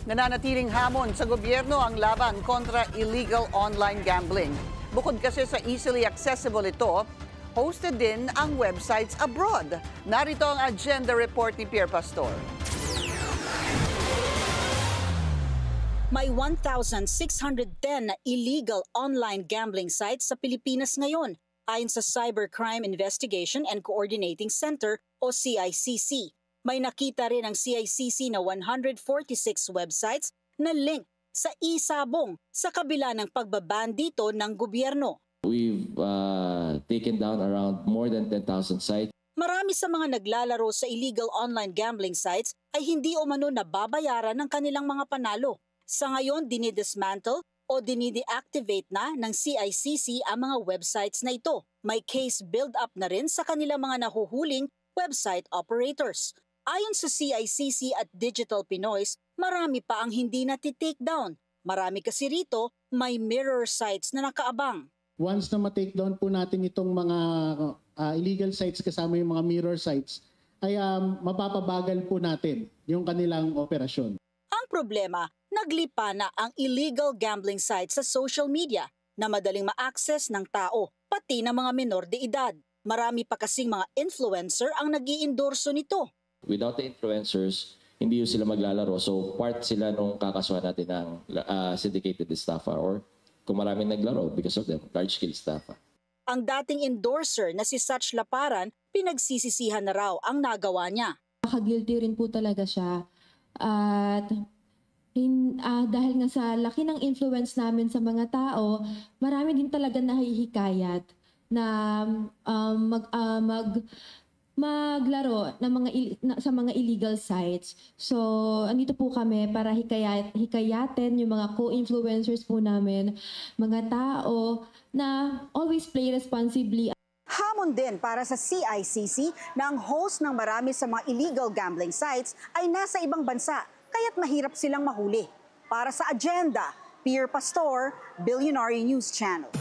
Nananatiling hamon sa gobyerno ang laban kontra illegal online gambling. Bukod kasi sa easily accessible ito, hosted din ang websites abroad. Narito ang agenda report ni Pierre Pastor. May 1,610 na illegal online gambling sites sa Pilipinas ngayon, ayon sa Cybercrime Investigation and Coordinating Center o CICC. May nakita rin ang CICC na 146 websites na link sa e-sabong sa kabila ng pagbaban dito ng gobyerno. We've taken down around more than 10,000 sites. Marami sa mga naglalaro sa illegal online gambling sites ay hindi umano nababayaran ng kanilang mga panalo. Sa ngayon, dinidismantle o dinideactivate na ng CICC ang mga websites na ito. May case build-up na rin sa kanilang mga nahuhuling website operators. Ayon sa CICC at Digital Pinoys, marami pa ang hindi na-take down. Marami kasi rito, may mirror sites na nakaabang. Once na ma-take down po natin itong mga illegal sites kasama yung mga mirror sites, ay mapapabagal po natin yung kanilang operasyon. Ang problema, naglipa na ang illegal gambling sites sa social media na madaling ma-access ng tao, pati ng mga menor de edad. Marami pa kasing mga influencer ang nag-i-endorso nito. Without the influencers, hindi yun sila maglalaro. So part sila nung kakasuhan natin ng syndicated estafa or kung maraming naglaro because of them, large-scale estafa. Ang dating endorser na si Sach Laparan, pinagsisisihan na raw ang nagawa niya. Nakaka-guilty rin po talaga siya. At dahil nga sa laki ng influence namin sa mga tao, marami din talaga nahihikayat na maglaro sa mga illegal sites. So, andito po kami para hikayatin yung mga co-influencers po namin, mga tao na always play responsibly. Hamon din para sa CICC na ang host ng marami sa mga illegal gambling sites ay nasa ibang bansa, kaya't mahirap silang mahuli. Para sa agenda, Pierre Pastor, Billionaire News Channel.